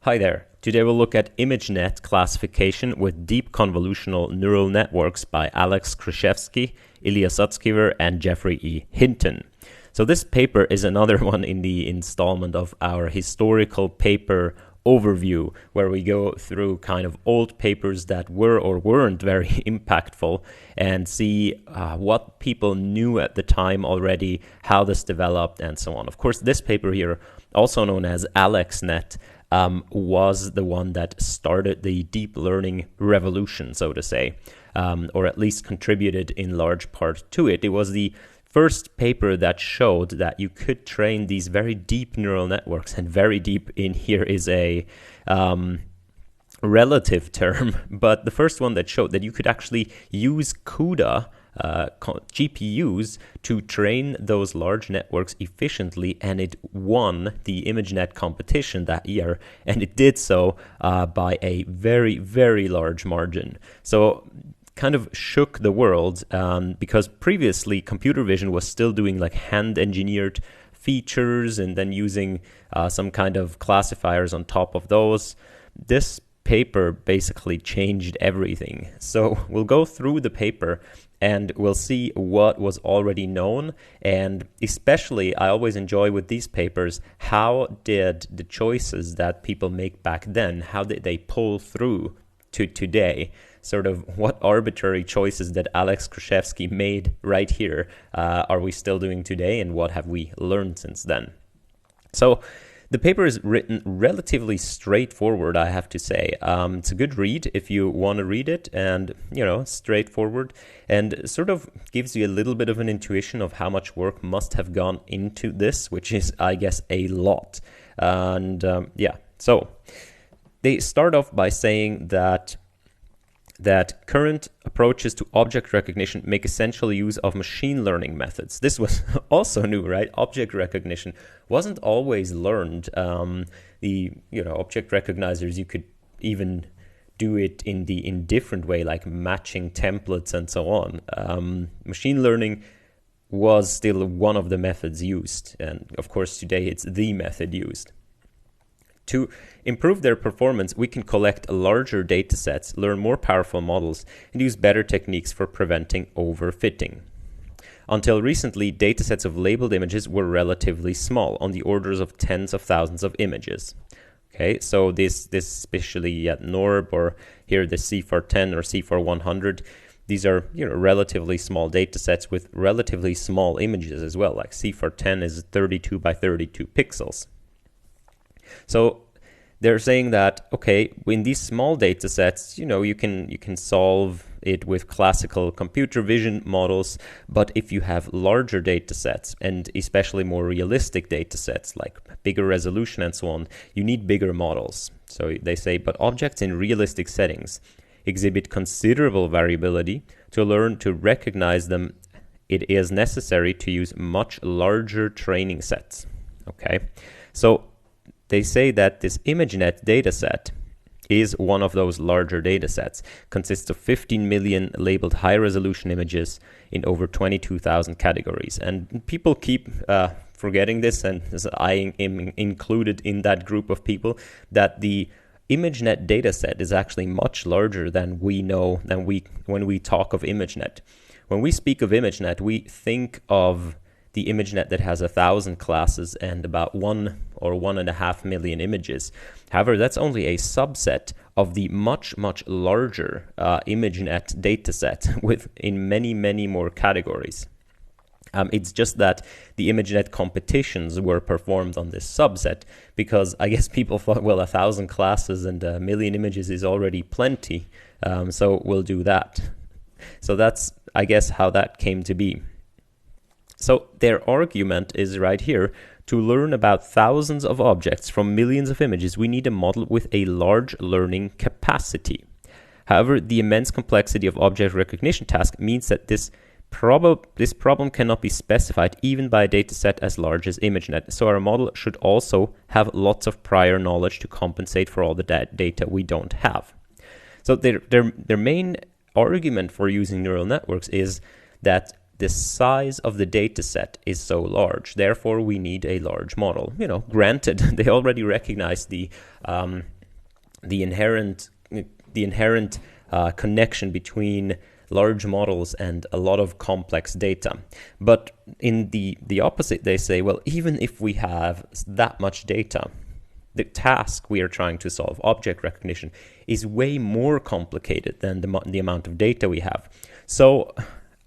Hi there. Today we'll look at ImageNet classification with deep convolutional neural networks by Alex Krizhevsky, Ilya Sutskever, and Jeffrey E. Hinton. So this paper is another one in the installment of our historical paper overview, where we go through kind of old papers that were or weren't very impactful and see what people knew at the time already, how this developed, and so on. Of course, this paper here, also known as AlexNet, was the one that started the deep learning revolution, so to say, or at least contributed in large part to it. It was the first paper that showed that you could train these very deep neural networks, and very deep in here is a relative term, but the first one that showed that you could actually use CUDA GPUs to train those large networks efficiently, and it won the ImageNet competition that year, and it did so by a very, very large margin. So kind of shook the world because previously computer vision was still doing like hand-engineered features and then using some kind of classifiers on top of those. This paper basically changed everything. So we'll go through the paper and we'll see what was already known, and especially I always enjoy with these papers, how did the choices that people make back then, how did they pull through to today? Sort of what arbitrary choices that Alex Krizhevsky made right here are we still doing today, and what have we learned since then? So the paper is written relatively straightforward, I have to say. It's a good read if you want to read it, and, straightforward, and sort of gives you a little bit of an intuition of how much work must have gone into this, which is, I guess, a lot. And so they start off by saying that current approaches to object recognition make essential use of machine learning methods. This was also new, right? Object recognition wasn't always learned. Object recognizers, you could even do it in different way, like matching templates and so on. Machine learning was still one of the methods used, and of course today it's the method used. To improve their performance, we can collect larger data sets, learn more powerful models, and use better techniques for preventing overfitting. Until recently, datasets of labeled images were relatively small, on the orders of tens of thousands of images. Okay, so this especially at NORB, or here the CFAR10 or CFAR100, these are relatively small datasets with relatively small images as well. Like CFAR10 is 32 by 32 pixels. So they're saying that, okay, in these small data sets, you can solve it with classical computer vision models, but if you have larger data sets, and especially more realistic data sets, like bigger resolution and so on, you need bigger models. So they say, but objects in realistic settings exhibit considerable variability. To learn to recognize them, it is necessary to use much larger training sets. Okay, so they say that this ImageNet dataset is one of those larger datasets, consists of 15 million labeled high-resolution images in over 22,000 categories. And people keep forgetting this, and I am included in that group of people, that the ImageNet dataset is actually much larger than we know, when we talk of ImageNet. When we speak of ImageNet, we think of the ImageNet that has 1,000 classes and about 1 or 1.5 million images. However, that's only a subset of the much, much larger ImageNet dataset in many, many more categories. It's just that the ImageNet competitions were performed on this subset because I guess people thought, well, 1,000 classes and 1 million images is already plenty, so we'll do that. So that's, I guess, how that came to be. So their argument is right here. To learn about thousands of objects from millions of images, we need a model with a large learning capacity. However, the immense complexity of object recognition tasks means that this problem cannot be specified even by a dataset as large as ImageNet. So our model should also have lots of prior knowledge to compensate for all the data we don't have. So their main argument for using neural networks is that the size of the data set is so large. Therefore, we need a large model. Granted, they already recognize the inherent connection between large models and a lot of complex data. But in the opposite, they say, well, even if we have that much data, the task we are trying to solve, object recognition, is way more complicated than the amount of data we have. So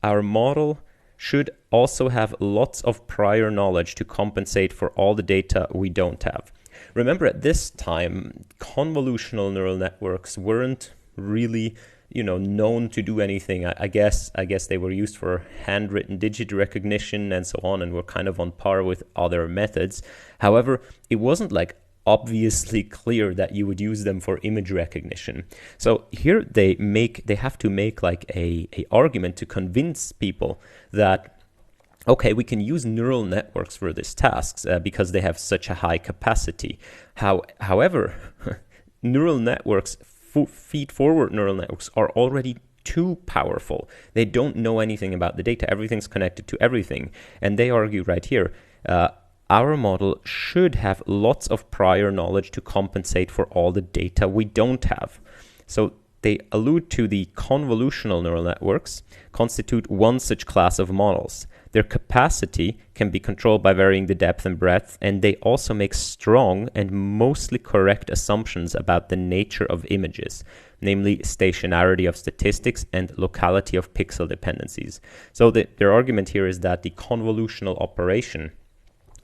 our model should also have lots of prior knowledge to compensate for all the data we don't have. Remember, at this time, convolutional neural networks weren't really known to do anything. I guess they were used for handwritten digit recognition and so on, and were kind of on par with other methods. However, it wasn't like obviously clear that you would use them for image recognition. So here they have to make like a argument to convince people that, okay, we can use neural networks for these tasks because they have such a high capacity. However, neural networks, feed-forward neural networks, are already too powerful. They don't know anything about the data. Everything's connected to everything. And they argue right here, our model should have lots of prior knowledge to compensate for all the data we don't have. So they allude to the convolutional neural networks constitute one such class of models. Their capacity can be controlled by varying the depth and breadth, and they also make strong and mostly correct assumptions about the nature of images, namely stationarity of statistics and locality of pixel dependencies. So their argument here is that the convolutional operation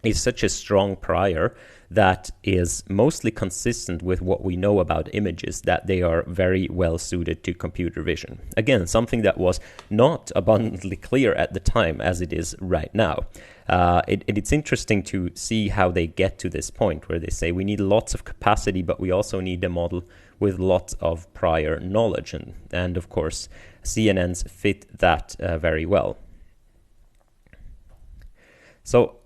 is such a strong prior that is mostly consistent with what we know about images, that they are very well suited to computer vision. Again, something that was not abundantly clear at the time as it is right now. It's interesting to see how they get to this point where they say we need lots of capacity, but we also need a model with lots of prior knowledge. And of course, CNNs fit that very well. So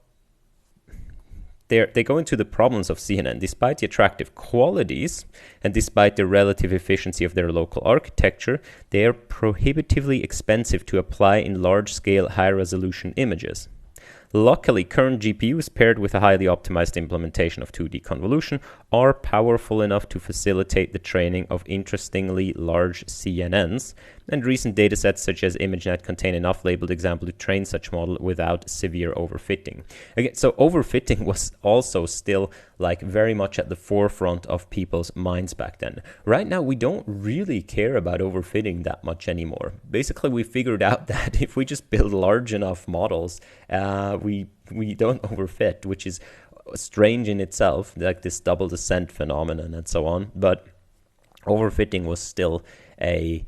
they go into the problems of CNN. Despite the attractive qualities and despite the relative efficiency of their local architecture, they are prohibitively expensive to apply in large-scale, high-resolution images. Luckily, current GPUs paired with a highly optimized implementation of 2D convolution are powerful enough to facilitate the training of interestingly large CNNs, and recent datasets such as ImageNet contain enough labeled example to train such model without severe overfitting. Again, so overfitting was also still like very much at the forefront of people's minds back then. Right now, we don't really care about overfitting that much anymore. Basically, we figured out that if we just build large enough models, we don't overfit, which is strange in itself, like this double descent phenomenon and so on. But overfitting was still a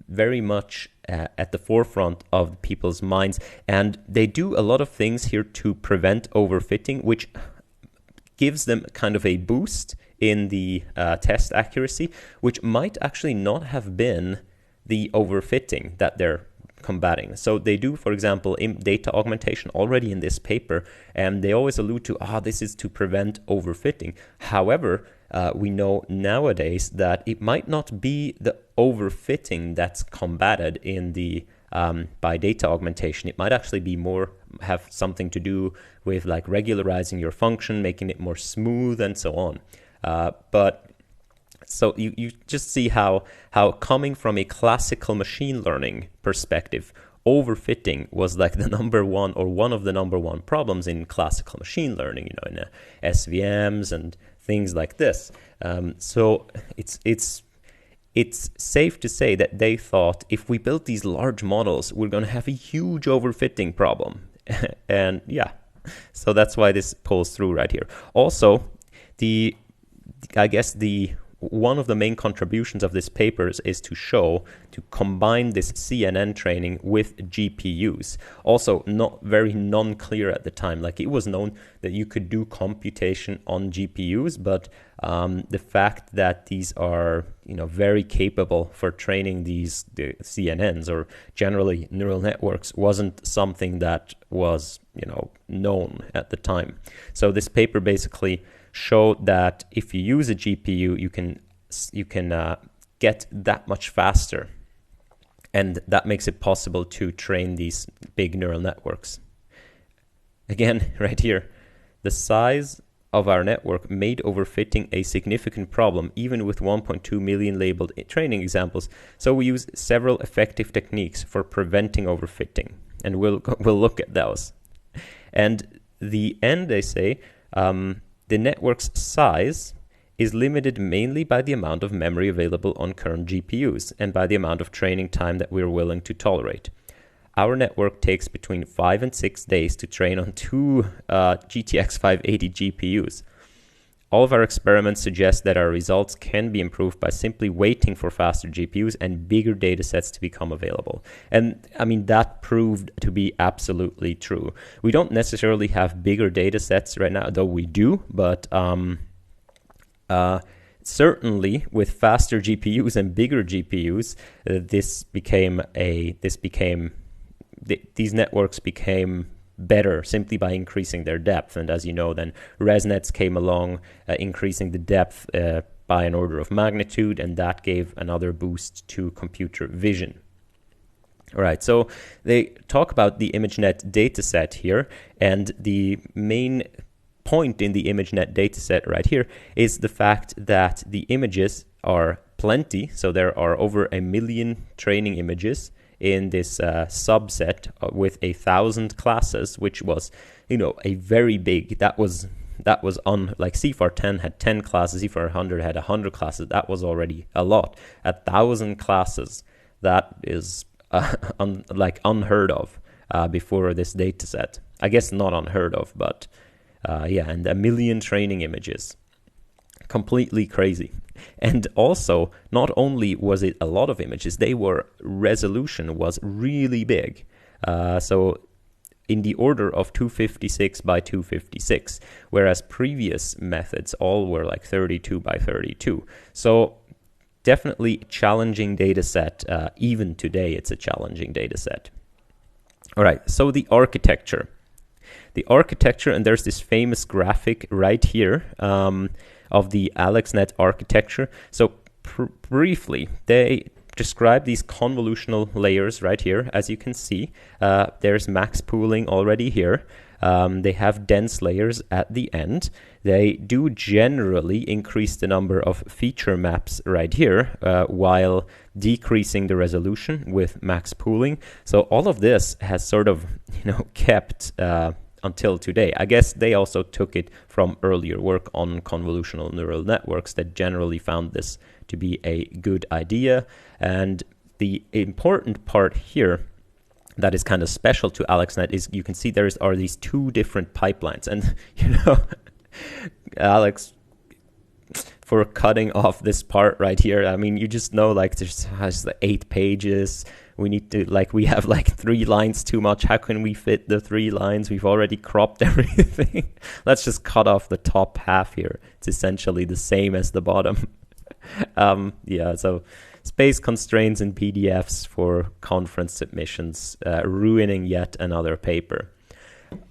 very much at the forefront of people's minds, and they do a lot of things here to prevent overfitting, which gives them kind of a boost in the test accuracy, which might actually not have been the overfitting that they're combating. So they do, for example, data augmentation already in this paper, and they always allude to, this is to prevent overfitting. However, we know nowadays that it might not be the overfitting that's combated in the by data augmentation. It might actually be have something to do with like regularizing your function, making it more smooth, and so on. So you just see how coming from a classical machine learning perspective, overfitting was like the number one or one of the number one problems in classical machine learning, in SVMs and things like this. So it's safe to say that they thought if we built these large models, we're going to have a huge overfitting problem. And yeah, so that's why this pulls through right here. Also, one of the main contributions of this paper is to combine this CNN training with GPUs. Also, not very non-clear at the time. Like, it was known that you could do computation on GPUs, but the fact that these are, very capable for training the CNNs or generally neural networks wasn't something that was, known at the time. So this paper basically showed that if you use a GPU, you can get that much faster And that makes it possible to train these big neural networks. Again, right here, the size of our network made overfitting a significant problem, even with 1.2 million labeled training examples. So we use several effective techniques for preventing overfitting, and we'll look at those. And the end, they say, the network's size is limited mainly by the amount of memory available on current GPUs and by the amount of training time that we're willing to tolerate. Our network takes between 5 and 6 days to train on 2 GTX 580 GPUs. All of our experiments suggest that our results can be improved by simply waiting for faster GPUs and bigger data sets to become available. And I mean, that proved to be absolutely true. We don't necessarily have bigger data sets right now, though we do, but certainly with faster GPUs and bigger GPUs, these networks became better simply by increasing their depth. And as you know, then ResNets came along, increasing the depth by an order of magnitude, and that gave another boost to computer vision. All right, so they talk about the ImageNet dataset here, and the main point in the ImageNet dataset right here is the fact that the images are plenty. So there are over 1 million training images in this subset with 1,000 classes, which was, a very big. That was on, like, CIFAR 10 had 10 classes, CIFAR 100 had 100 classes. That was already a lot. 1,000 classes, that is unheard of before this data set. I guess not unheard of, but and 1 million training images. Completely crazy. And also, not only was it a lot of images, resolution was really big. So in the order of 256 by 256, whereas previous methods all were like 32 by 32. So definitely challenging data set. Even today, it's a challenging data set. All right, so the architecture. And there's this famous graphic right here of the AlexNet architecture. So briefly, they describe these convolutional layers right here. As you can see, there's max pooling already here. They have dense layers at the end. They do generally increase the number of feature maps right here while decreasing the resolution with max pooling. So all of this has sort of, kept until today. I guess they also took it from earlier work on convolutional neural networks that generally found this to be a good idea. And the important part here that is kind of special to AlexNet is you can see there are these 2 different pipelines. And, Alex, for cutting off this part right here, I mean, you just know, like, there's 8 pages. We have 3 lines too much. How can we fit the 3 lines? We've already cropped everything. Let's just cut off the top half here. It's essentially the same as the bottom. So space constraints in PDFs for conference submissions, ruining yet another paper.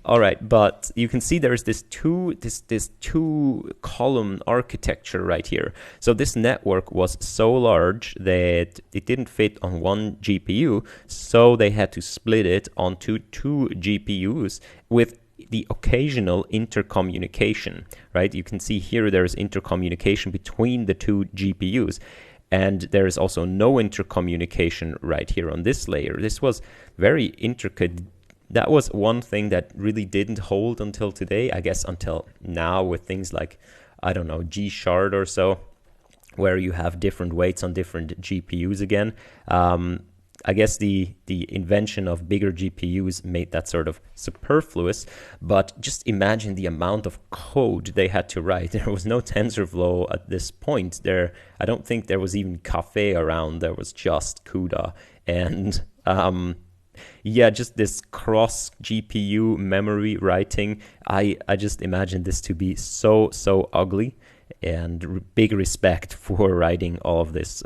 All right, but you can see there's this 2 column architecture right here. So this network was so large that it didn't fit on 1 GPU, so they had to split it onto 2 GPUs with the occasional intercommunication, right? You can see here there's intercommunication between the 2 GPUs. And there is also no intercommunication right here on this layer. This was very intricate. That was one thing that really didn't hold until today, I guess until now with things like, G-Shard or so, where you have different weights on different GPUs again. I guess the invention of bigger GPUs made that sort of superfluous, but just imagine the amount of code they had to write. There was no TensorFlow at this point. I don't think there was even Caffe around. There was just CUDA. And just this cross GPU memory writing. I just imagine this to be so ugly, and big respect for writing all of this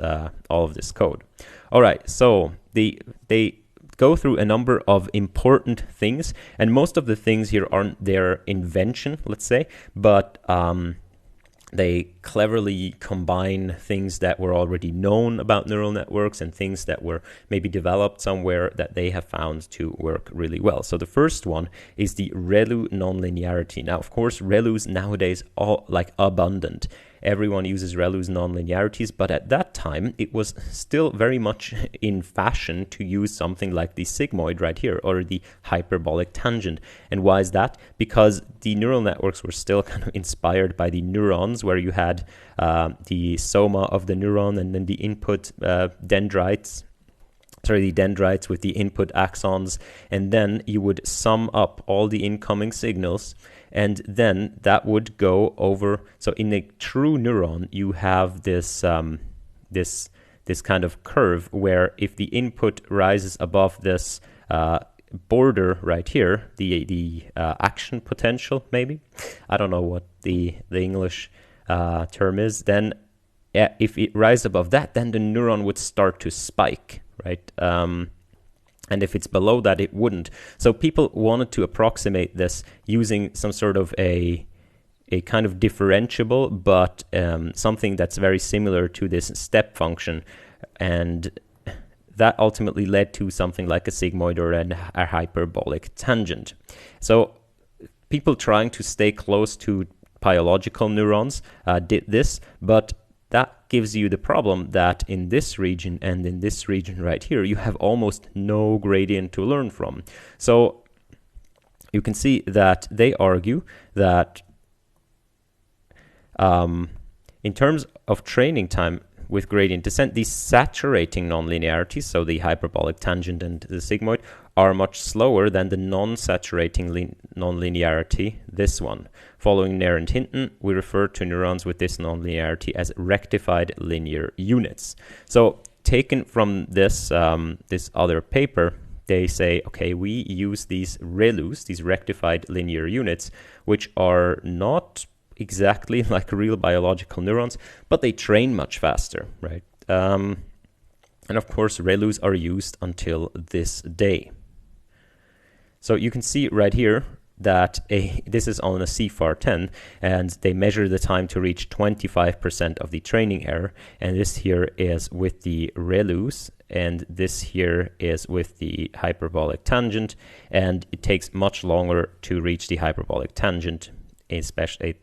code. All right, so they go through a number of important things, and most of the things here aren't their invention, let's say, but they cleverly combine things that were already known about neural networks and things that were maybe developed somewhere that they have found to work really well. So the first one is the ReLU nonlinearity. Now, of course, ReLUs nowadays are abundant. Everyone uses ReLU's nonlinearities, but at that time, it was still very much in fashion to use something like the sigmoid right here, or the hyperbolic tangent. And why is that? Because the neural networks were still kind of inspired by the neurons, where you had the soma of the neuron and then the input dendrites with the input axons, and then you would sum up all the incoming signals, and then that would go over. So in a true neuron, you have this this kind of curve where if the input rises above this border right here, the action potential, maybe, I don't know what the English term is, then if it rises above that, then the neuron would start to spike, right? And if it's below that, it wouldn't. So people wanted to approximate this using some sort of a kind of differentiable, but something that's very similar to this step function. And that ultimately led to something like a sigmoid or a hyperbolic tangent. So people trying to stay close to biological neurons did this, but that gives you the problem that in this region and in this region right here, you have almost no gradient to learn from. So you can see that they argue that in terms of training time with gradient descent, these saturating nonlinearities, so the hyperbolic tangent and the sigmoid, are much slower than the non-saturating nonlinearity, this one. Following Nair and Hinton, we refer to neurons with this nonlinearity as rectified linear units. So taken from this this other paper, they say, okay, we use these ReLUs, these rectified linear units, which are not exactly like real biological neurons, but they train much faster, right? And of course, ReLUs are used until this day. So you can see right here that this is on a CFAR10, and they measure the time to reach 25% of the training error. And this here is with the ReLUs, and this here is with the hyperbolic tangent. And it takes much longer to reach the hyperbolic tangent, especially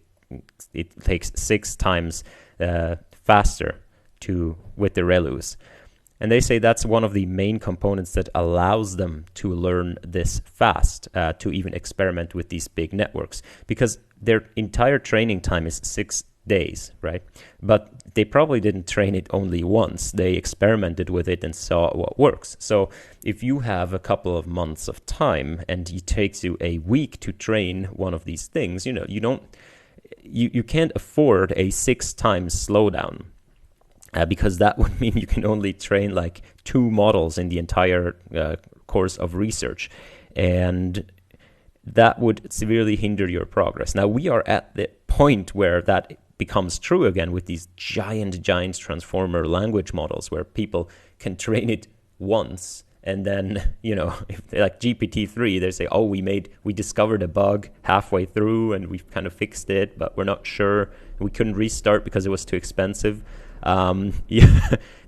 it takes 6 times faster with the ReLUs. And they say that's one of the main components that allows them to learn this fast, to even experiment with these big networks, because their entire training time is 6 days, right? But they probably didn't train it only once. They experimented with it and saw what works. So if you have a couple of months of time and it takes you a week to train one of these things, you can't afford a 6 times slowdown. Because that would mean you can only train like 2 models in the entire course of research. And that would severely hinder your progress. Now, we are at the point where that becomes true again with these giant transformer language models, where people can train it once. And then, if like GPT-3, they say, oh, we discovered a bug halfway through and we've kind of fixed it, but we're not sure. We couldn't restart because it was too expensive.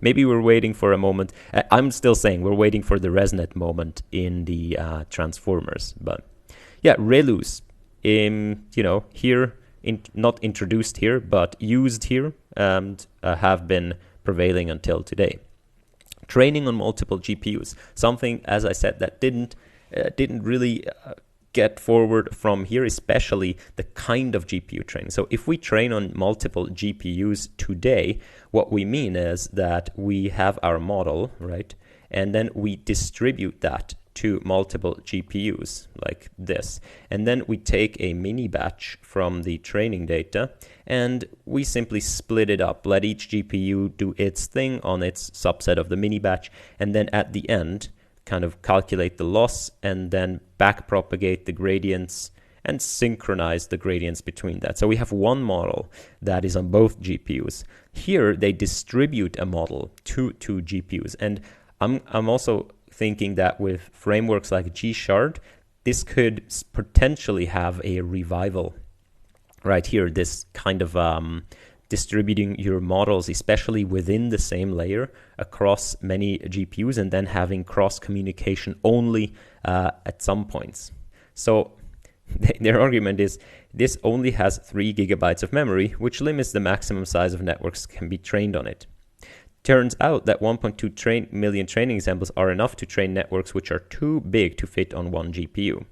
Maybe we're waiting for a moment. I'm still saying we're waiting for the ResNet moment in the transformers. But yeah, ReLUs, here, not introduced here, but used here, and have been prevailing until today. Training on multiple GPUs, something, as I said, that didn't really get forward from here, especially the kind of GPU training. So if we train on multiple GPUs today, what we mean is that we have our model, right? And then we distribute that to multiple GPUs like this. And then we take a mini batch from the training data and we simply split it up, let each GPU do its thing on its subset of the mini batch, and then at the end, kind of calculate the loss and then backpropagate the gradients and synchronize the gradients between that. So we have one model that is on both GPUs. Here they distribute a model to 2 GPUs. And I'm also thinking that with frameworks like G-Shard, this could potentially have a revival. right here, this kind of distributing your models, especially within the same layer across many GPUs, and then having cross communication only at some points. So their argument is this only has 3 gigabytes of memory, which limits the maximum size of networks can be trained on it. Turns out that 1.2 million training examples are enough to train networks which are too big to fit on one GPU.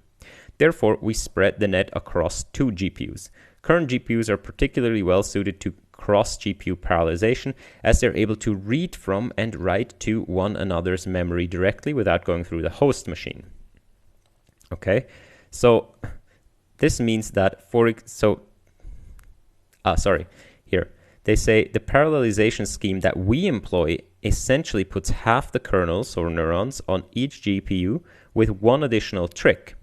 Therefore, we spread the net across 2 GPUs. Current GPUs are particularly well suited to cross-GPU parallelization, as they're able to read from and write to one another's memory directly without going through the host machine. Okay, so this means that here they say the parallelization scheme that we employ essentially puts half the kernels or neurons on each GPU with one additional trick.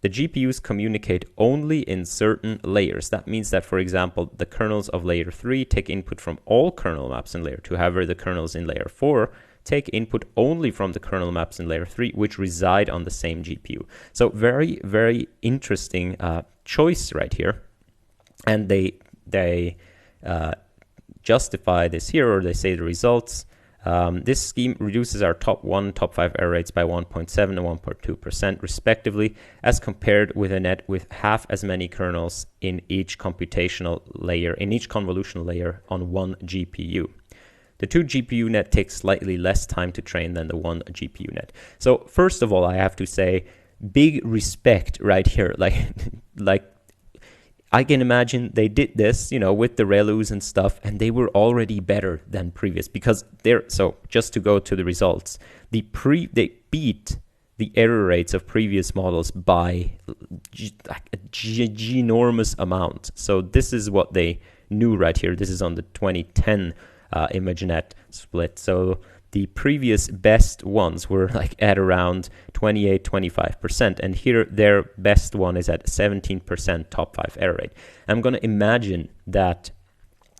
The GPUs communicate only in certain layers. That means that, for example, the kernels of layer 3 take input from all kernel maps in layer 2. However, the kernels in layer 4 take input only from the kernel maps in layer 3, which reside on the same GPU. So very, very interesting choice right here. And they justify this here, or they say the results. This scheme reduces our top 5 error rates by 1.7 and 1.2% respectively, as compared with a net with half as many kernels in each computational layer, in each convolutional layer on one GPU. The 2 GPU net takes slightly less time to train than the 1 GPU net. So first of all, I have to say big respect right here. Like I can imagine they did this, with the ReLUs and stuff, and they were already better than previous, because so just to go to the results, they beat the error rates of previous models by a ginormous amount. So this is what they knew right here. This is on the 2010 ImageNet split. So the previous best ones were at around 28-25%, and here their best one is at 17% top 5 error rate. I'm going to imagine that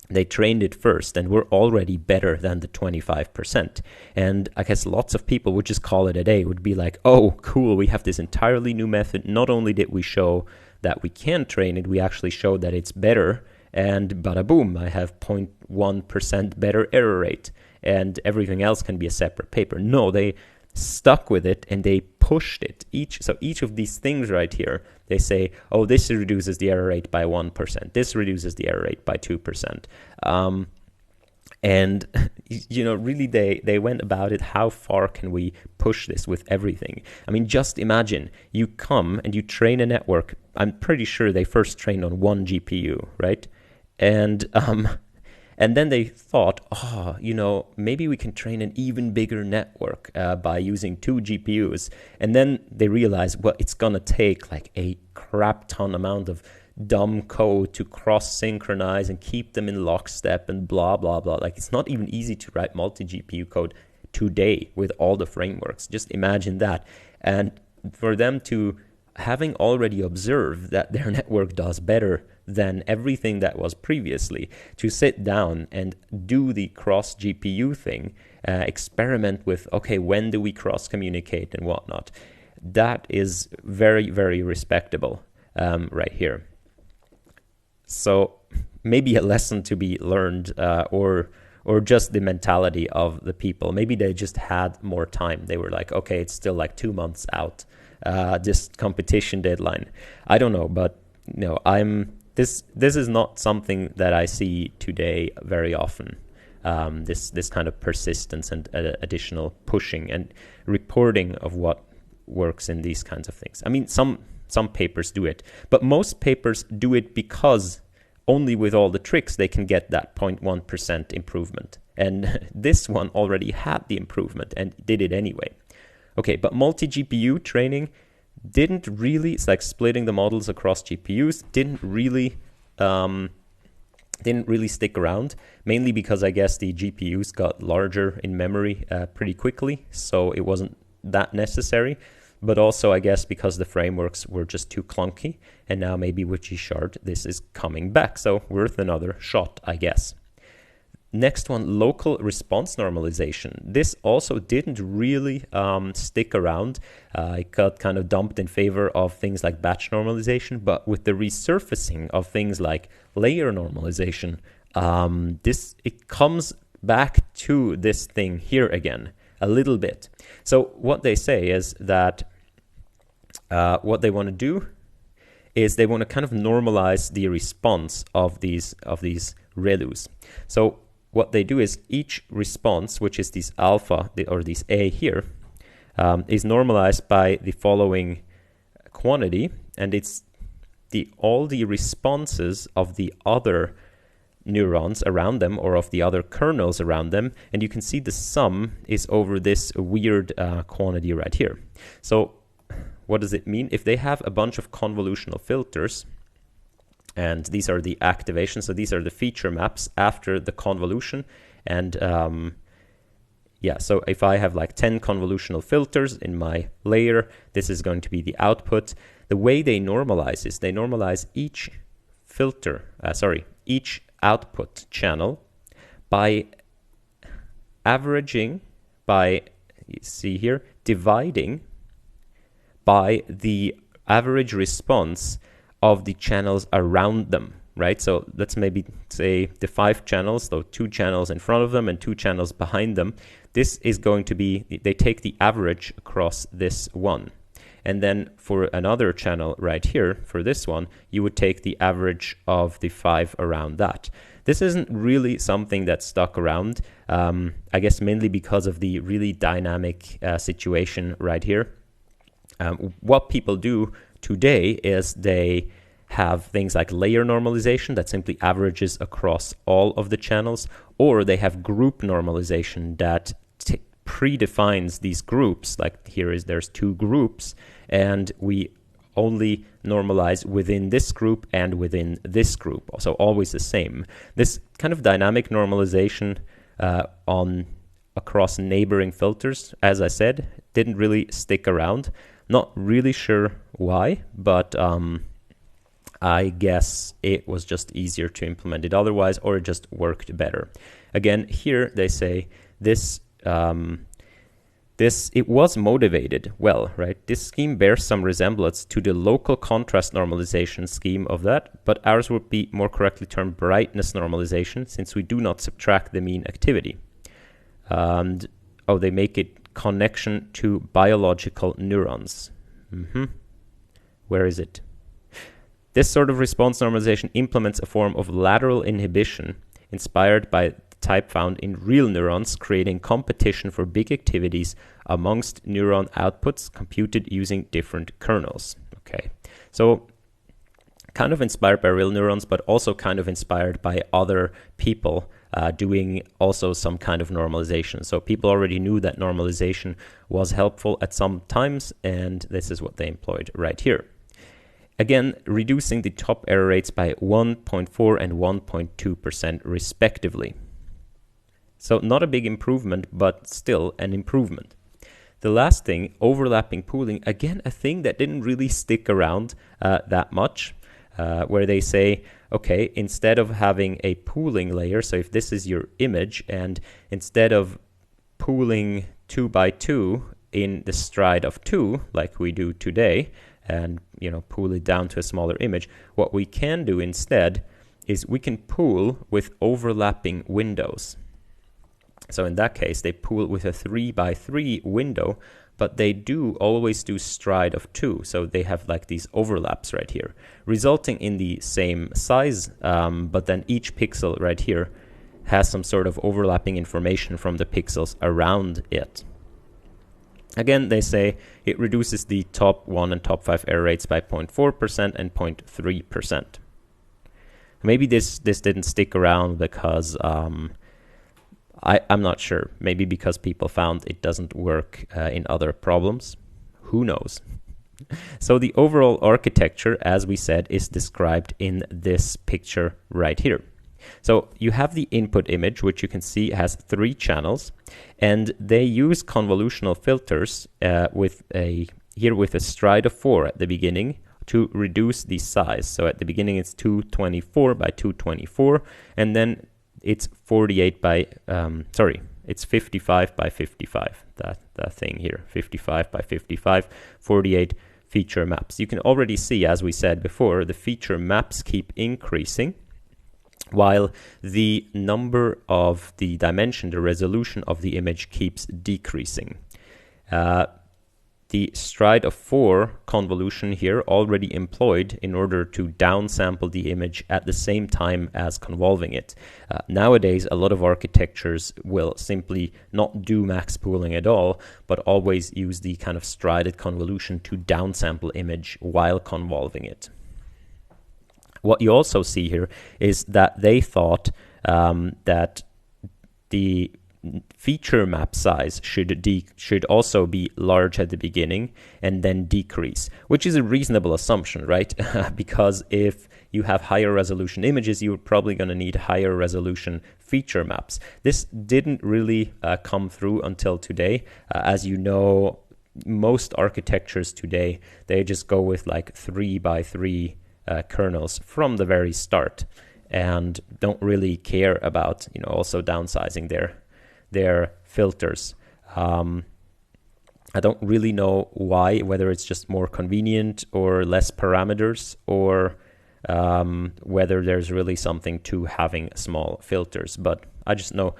they trained it first and were already better than the 25%. And I guess lots of people would just call it a day, would be like, oh, cool, we have this entirely new method. Not only did we show that we can train it, we actually showed that it's better, and bada boom, I have 0.1% better error rate. And everything else can be a separate paper. No, they stuck with it and they pushed it. Each of these things right here, they say, oh, this reduces the error rate by 1%. This reduces the error rate by 2%. And, really they went about it. How far can we push this with everything? I mean, just imagine you come and you train a network. I'm pretty sure they first trained on 1 GPU, right? And then they thought, maybe we can train an even bigger network by using 2 GPUs. And then they realized, well, it's going to take a crap ton amount of dumb code to cross-synchronize and keep them in lockstep and blah, blah, blah. It's not even easy to write multi-GPU code today with all the frameworks. Just imagine that. And for them to, having already observed that their network does better than everything that was previously, to sit down and do the cross GPU thing, experiment with, okay, when do we cross communicate and whatnot. That is very, very respectable right here. So maybe a lesson to be learned, or just the mentality of the people. Maybe they just had more time. They were like, okay, it's still 2 months out, this competition deadline. I don't know, but This is not something that I see today very often. This kind of persistence and additional pushing and reporting of what works in these kinds of things. I mean, some papers do it, but most papers do it because only with all the tricks they can get that 0.1% improvement. And this one already had the improvement and did it anyway. Okay, but multi-GPU training didn't really, it's like splitting the models across GPUs, didn't really stick around, mainly because I guess the GPUs got larger in memory pretty quickly, so it wasn't that necessary. But also, I guess, because the frameworks were just too clunky, and now maybe with G-Shard this is coming back, so worth another shot, I guess. Next one, local response normalization. This also didn't really stick around. It got kind of dumped in favor of things like batch normalization, but with the resurfacing of things like layer normalization, it comes back to this thing here again a little bit. So what they say is that what they want to do is they want to kind of normalize the response of these ReLUs. So what they do is each response, which is this alpha or this A here, is normalized by the following quantity, and it's all the responses of the other neurons around them or of the other kernels around them, and you can see the sum is over this weird quantity right here. So what does it mean? If they have a bunch of convolutional filters, and these are the activations, so these are the feature maps after the convolution, and so if I have like 10 convolutional filters in my layer, this is going to be the output. The way they normalize is they normalize each each output channel by averaging, dividing by the average response of the channels around them, right? So let's maybe say the 5 channels, so 2 channels in front of them and 2 channels behind them. This is going to be, they take the average across this one. And then for another channel right here, for this one, you would take the average of the 5 around that. This isn't really something that stuck around, I guess mainly because of the really dynamic situation right here. What people do today is they have things like layer normalization that simply averages across all of the channels, or they have group normalization that predefines these groups. Like there's 2 groups, and we only normalize within this group and within this group, so always the same. This kind of dynamic normalization across neighboring filters, as I said, didn't really stick around. Not really sure why, but I guess it was just easier to implement it otherwise, or it just worked better. Again, here they say this it was motivated well, right? This scheme bears some resemblance to the local contrast normalization scheme of that, but ours would be more correctly termed brightness normalization, since we do not subtract the mean activity. And they make it connection to biological neurons. Where is it? This sort of response normalization implements a form of lateral inhibition inspired by the type found in real neurons, creating competition for big activities amongst neuron outputs computed using different kernels. Okay, so kind of inspired by real neurons, but also kind of inspired by other people doing also some kind of normalization. So people already knew that normalization was helpful at some times, and this is what they employed right here. Again, reducing the top error rates by 1.4 and 1.2% respectively. So not a big improvement, but still an improvement. The last thing, overlapping pooling, again, a thing that didn't really stick around that much, where they say, okay, instead of having a pooling layer, so if this is your image, and instead of pooling 2 by 2 in the stride of 2, like we do today, and pool it down to a smaller image, what we can do instead is we can pool with overlapping windows. So in that case, they pool with a 3 by 3 window, but they do always do stride of 2. So they have like these overlaps right here, resulting in the same size, but then each pixel right here has some sort of overlapping information from the pixels around it. Again, they say it reduces the top 1 and top 5 error rates by 0.4% and 0.3%. Maybe this didn't stick around because I'm not sure. Maybe because people found it doesn't work in other problems. Who knows? So the overall architecture, as we said, is described in this picture right here. So you have the input image, which you can see has 3 channels, and they use convolutional filters with a stride of 4 at the beginning to reduce the size. So at the beginning it's 224 by 224, and then it's 48 by, it's 55 by 55, that thing here, 55 by 55, 48 feature maps. You can already see, as we said before, the feature maps keep increasing, while the number of the dimension, the resolution of the image keeps decreasing. The stride of 4 convolution here already employed in order to downsample the image at the same time as convolving it. Nowadays, a lot of architectures will simply not do max pooling at all, but always use the kind of strided convolution to downsample image while convolving it. What you also see here is that they thought that the feature map size should also be large at the beginning and then decrease, which is a reasonable assumption, right? Because if you have higher resolution images, you're probably going to need higher resolution feature maps. This didn't really come through until today. As you know, most architectures today, they just go with like 3 by 3 kernels from the very start and don't really care about, also downsizing their filters. I don't really know why, whether it's just more convenient or less parameters, or whether there's really something to having small filters. But I just know,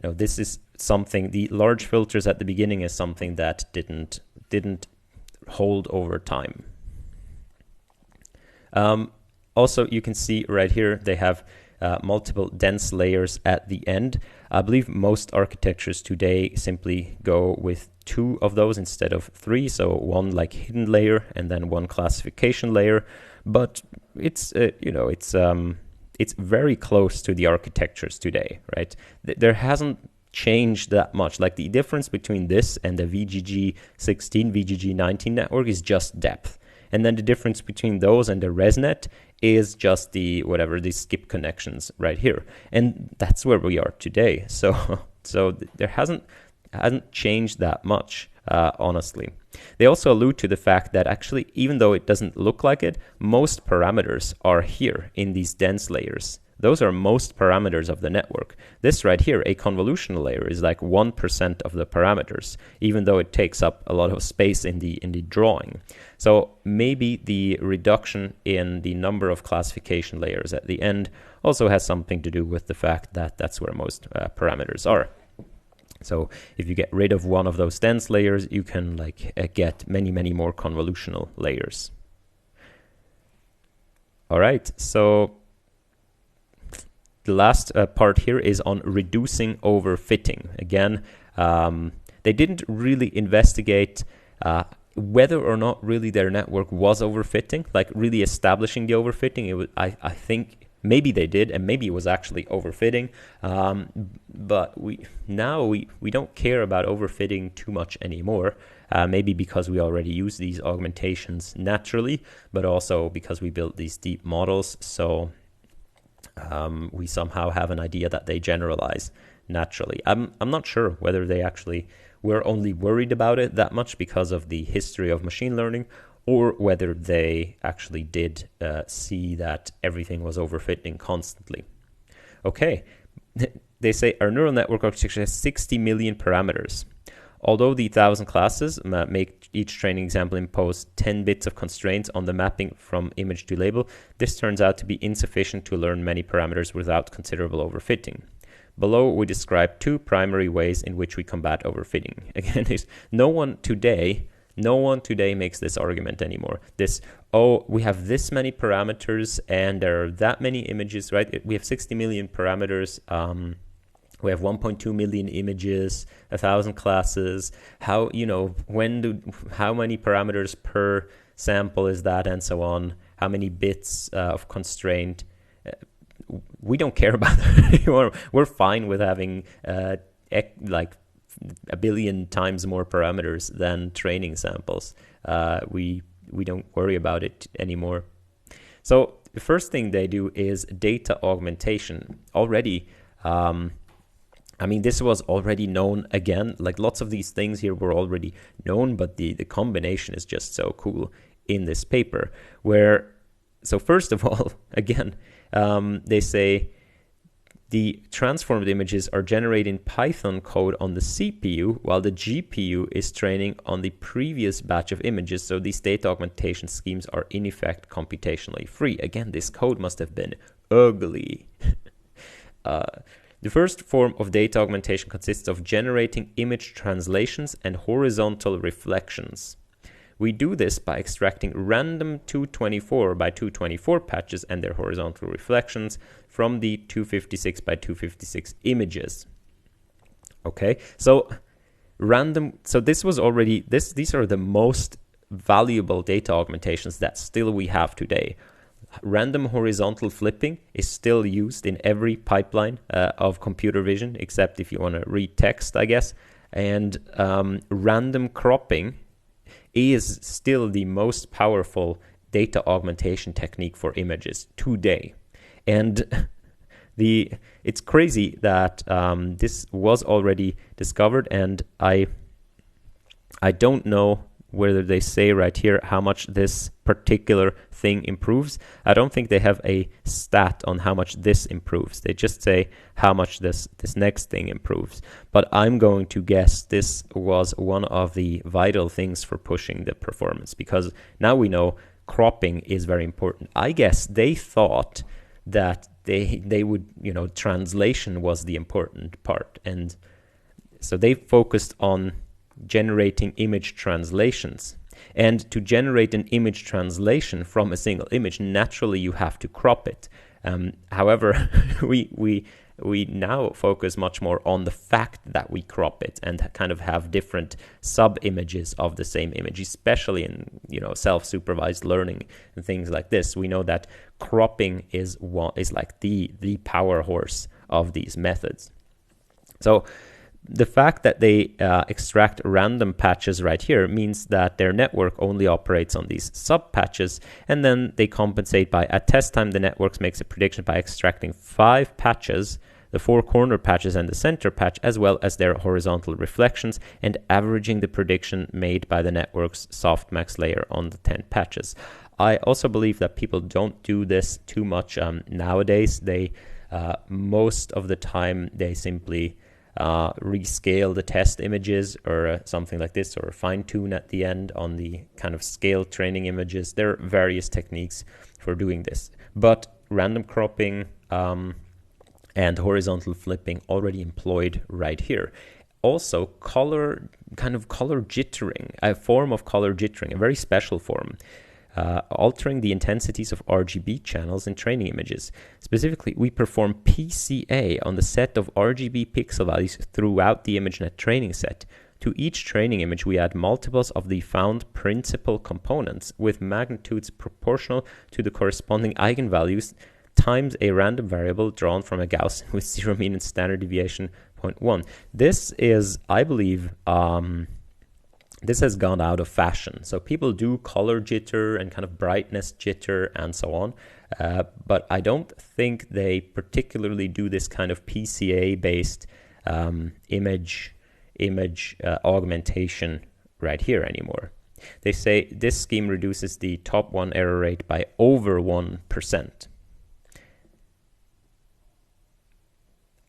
this is something, the large filters at the beginning is something that didn't hold over time. Also, you can see right here, they have multiple dense layers at the end. I believe most architectures today simply go with 2 of those instead of 3, so 1 like hidden layer and then 1 classification layer. But it's it's very close to the architectures today, right? There hasn't changed that much. Like the difference between this and the VGG16, VGG19 network is just depth. And then the difference between those and the ResNet is just the skip connections right here. And that's where we are today. So there hasn't changed that much, honestly. They also allude to the fact that actually, even though it doesn't look like it, most parameters are here in these dense layers. Those are most parameters of the network. This right here, a convolutional layer, is like 1% of the parameters, even though it takes up a lot of space in the drawing. So maybe the reduction in the number of classification layers at the end also has something to do with the fact that that's where most parameters are. So if you get rid of one of those dense layers, you can get many more convolutional layers. All right, so the last part here is on reducing overfitting. Again, they didn't really investigate whether or not really their network was overfitting, like really establishing the overfitting. It was, I think maybe they did, and maybe it was actually overfitting. But we don't care about overfitting too much anymore. Maybe because we already use these augmentations naturally, but also because we built these deep models. So we somehow have an idea that they generalize naturally. I'm not sure whether they actually were only worried about it that much because of the history of machine learning, or whether they actually did see that everything was overfitting constantly. Okay, they say our neural network architecture has 60 million parameters. Although the 1,000 classes make each training example impose 10 bits of constraints on the mapping from image to label, this turns out to be insufficient to learn many parameters without considerable overfitting. Below, we describe 2 primary ways in which we combat overfitting. Again, no one today makes this argument anymore. We have this many parameters and there are that many images, right? We have 60 million parameters. We have 1.2 million images, 1,000 classes. How many parameters per sample is that, and so on? How many bits of constraint? We don't care about that anymore. We're fine with having like 1 billion times more parameters than training samples. We don't worry about it anymore. So the first thing they do is data augmentation. Already, this was already known. Again, like lots of these things here were already known, but the combination is just so cool in this paper. So first of all, again, they say the transformed images are generated in Python code on the CPU, while the GPU is training on the previous batch of images. So these data augmentation schemes are in effect computationally free. Again, this code must have been ugly. The first form of data augmentation consists of generating image translations and horizontal reflections. We do this by extracting random 224 by 224 patches and their horizontal reflections from the 256 by 256 images. Okay, so this was already, these are the most valuable data augmentations that still we have today. Random horizontal flipping is still used in every pipeline of computer vision, except if you want to read text, I guess. And random cropping is still the most powerful data augmentation technique for images today. And it's crazy that this was already discovered, and I don't know whether they say right here how much this particular thing improves. I don't think they have a stat on how much this improves. They just say how much this next thing improves. But I'm going to guess this was one of the vital things for pushing the performance, because now we know cropping is very important. I guess they thought that they would, translation was the important part. And so they focused on generating image translations. And to generate an image translation from a single image, naturally you have to crop it. However, we now focus much more on the fact that we crop it and kind of have different sub-images of the same image, especially in self-supervised learning and things like this. We know that cropping is like the power horse of these methods. So the fact that they extract random patches right here means that their network only operates on these sub-patches, and then they compensate by, at test time, the network makes a prediction by extracting 5 patches, the 4 corner patches and the center patch, as well as their horizontal reflections, and averaging the prediction made by the network's softmax layer on the 10 patches. I also believe that people don't do this too much nowadays. They most of the time they simply rescale the test images or something like this, or fine-tune at the end on the kind of scale training images. There are various techniques for doing this, but random cropping and horizontal flipping already employed right here. Also, color jittering, a form of color jittering, a very special form. Altering the intensities of RGB channels in training images. Specifically, we perform PCA on the set of RGB pixel values throughout the ImageNet training set. To each training image, we add multiples of the found principal components with magnitudes proportional to the corresponding eigenvalues times a random variable drawn from a Gaussian with zero mean and standard deviation 0.1. This is, I believe, this has gone out of fashion. So people do color jitter and kind of brightness jitter and so on. But I don't think they particularly do this kind of PCA-based image augmentation right here anymore. They say this scheme reduces the top 1 error rate by over 1%.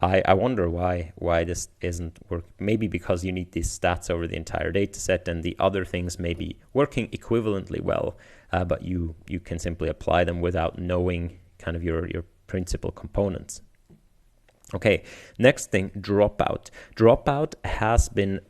I wonder why this isn't working. Maybe because you need these stats over the entire data set, and the other things may be working equivalently well, but you can simply apply them without knowing kind of your principal components. Okay, next thing, dropout. Dropout has been,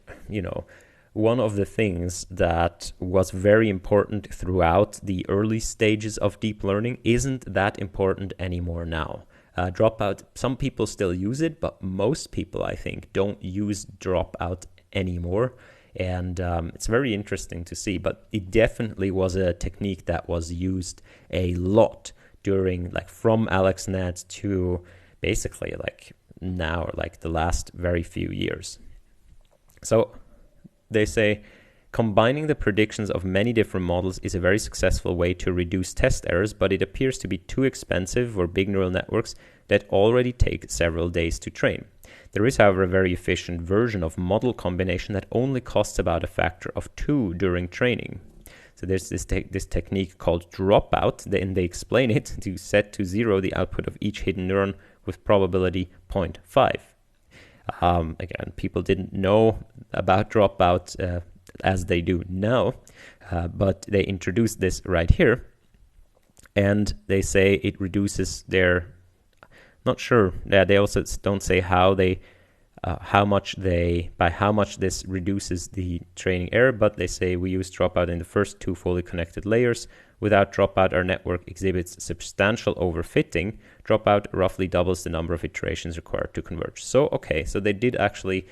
one of the things that was very important throughout the early stages of deep learning isn't that important anymore now. Dropout, some people still use it, but most people, I think, don't use dropout anymore. And it's very interesting to see, but it definitely was a technique that was used a lot during, from AlexNet to basically now, the last very few years. So they say, combining the predictions of many different models is a very successful way to reduce test errors, but it appears to be too expensive for big neural networks that already take several days to train. There is, however, a very efficient version of model combination that only costs about a factor of 2 during training. So there's this technique called dropout, and they explain it to set to 0 the output of each hidden neuron with probability 0.5. Again, people didn't know about dropout as they do now, but they introduced this right here, and they say it reduces their, not sure, they also don't say how much this reduces the training error, but they say we use dropout in the first 2 fully connected layers. Without dropout, our network exhibits substantial overfitting. Dropout roughly doubles the number of iterations required to converge. So, okay, so they did actually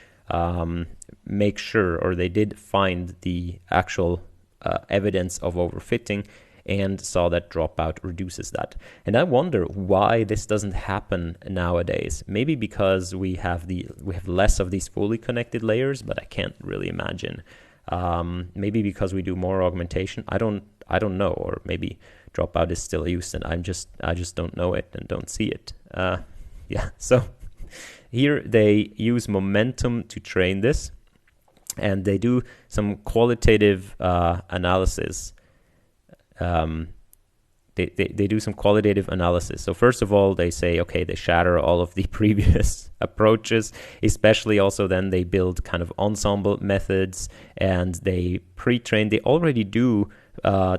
make sure, or they did find the actual evidence of overfitting and saw that dropout reduces that. And I wonder why this doesn't happen nowadays. Maybe because we have less of these fully connected layers, but I can't really imagine. Maybe because we do more augmentation. I don't know, or maybe dropout is still used and I just don't know it and don't see it. Yeah, so here they use momentum to train this, and they do some qualitative analysis. They do some qualitative analysis. So first of all, they say, okay, they shatter all of the previous approaches, especially also then they build kind of ensemble methods, and they pre-train. They already do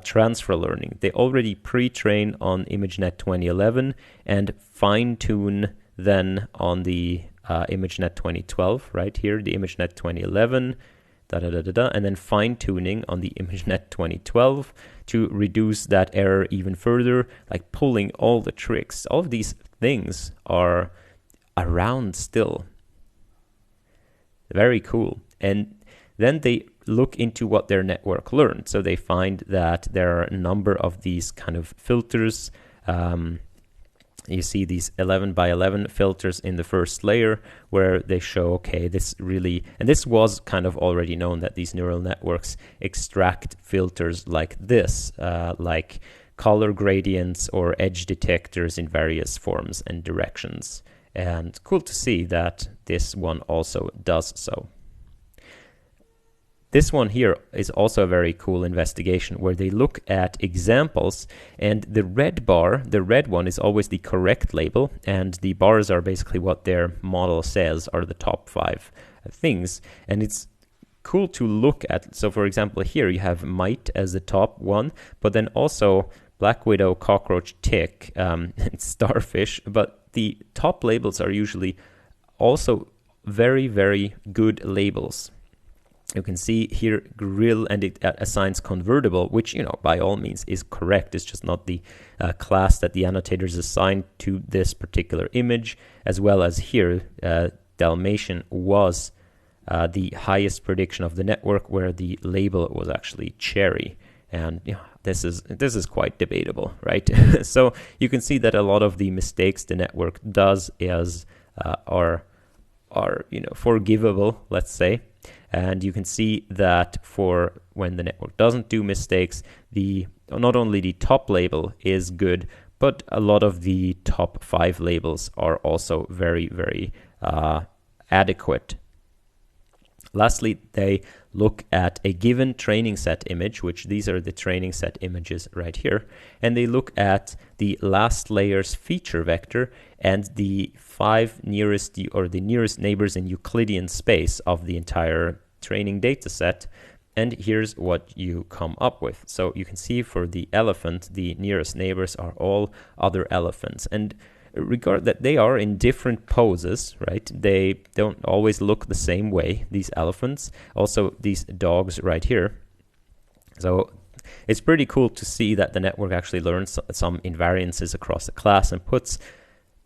transfer learning. They already pre-train on ImageNet 2011 and fine-tune then on the ImageNet 2012, right here, the ImageNet 2011, and then fine-tuning on the ImageNet 2012 to reduce that error even further, like pulling all the tricks. All of these things are around still. Very cool. And then they look into what their network learned. So they find that there are a number of these kind of filters. You see these 11 by 11 filters in the first layer where they show, okay, this really, and this was kind of already known, that these neural networks extract filters like this, like color gradients or edge detectors in various forms and directions. And cool to see that this one also does so. This one here is also a very cool investigation where they look at examples, and the red bar, the red one, is always the correct label, and the bars are basically what their model says are the top 5 things. And it's cool to look at. So for example, here you have mite as the top one, but then also black widow, cockroach, tick, and starfish. But the top labels are usually also very, very good labels. You can see here grill, and it assigns convertible, which, you know, by all means is correct. It's just not the class that the annotators assigned to this particular image, as well as here Dalmatian was the highest prediction of the network, where the label was actually cherry. And you know, this is quite debatable, right? So you can see that a lot of the mistakes the network does are forgivable, let's say. And you can see that for when the network doesn't do mistakes, not only the top label is good, but a lot of the top 5 labels are also very, very adequate. Lastly, they look at a given training set image, which these are the training set images right here, and they look at the last layer's feature vector and the 5 nearest, or the nearest neighbors in Euclidean space of the entire training data set. And here's what you come up with. So you can see for the elephant, the nearest neighbors are all other elephants. And regard that they are in different poses, right? They don't always look the same way, these elephants. Also, these dogs right here. So it's pretty cool to see that the network actually learns some invariances across the class and puts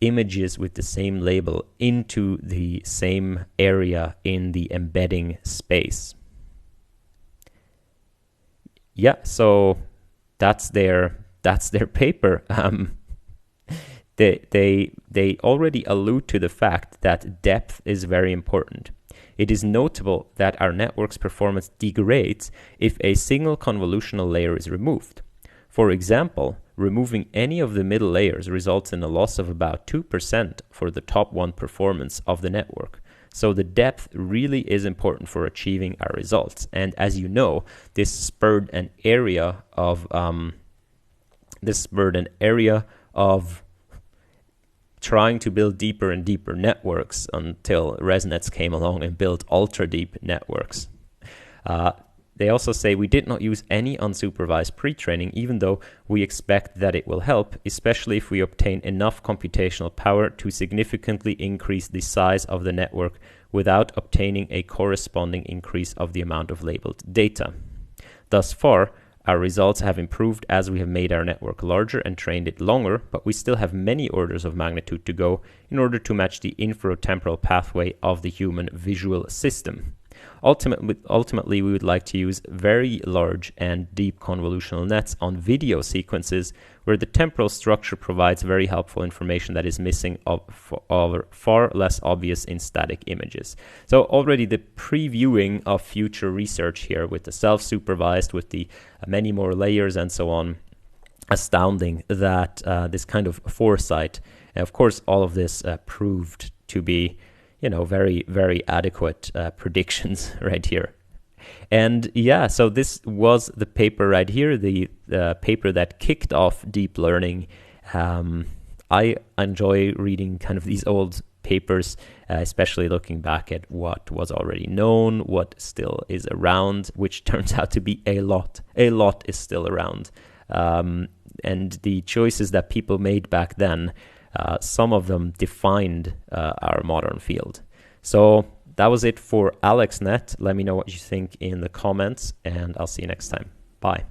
images with the same label into the same area in the embedding space. Yeah, so that's their paper. They already allude to the fact that depth is very important. It is notable that our network's performance degrades if a single convolutional layer is removed. For example, removing any of the middle layers results in a loss of about 2% for the top 1 performance of the network. So the depth really is important for achieving our results. And as you know, this spurred an area of trying to build deeper and deeper networks until ResNets came along and built ultra-deep networks. They also say we did not use any unsupervised pre-training, even though we expect that it will help, especially if we obtain enough computational power to significantly increase the size of the network without obtaining a corresponding increase of the amount of labeled data. Thus far, our results have improved as we have made our network larger and trained it longer, but we still have many orders of magnitude to go in order to match the inferotemporal pathway of the human visual system. Ultimately, we would like to use very large and deep convolutional nets on video sequences where the temporal structure provides very helpful information that is missing or far less obvious in static images. So already the previewing of future research here with the self-supervised, with the many more layers and so on, astounding that this kind of foresight, and of course all of this proved to be very, very adequate predictions right here. And yeah, so this was the paper right here, the paper that kicked off deep learning. I enjoy reading kind of these old papers, especially looking back at what was already known, what still is around, which turns out to be a lot. A lot is still around. And the choices that people made back then, some of them defined our modern field. So that was it for AlexNet. Let me know what you think in the comments, and I'll see you next time. Bye.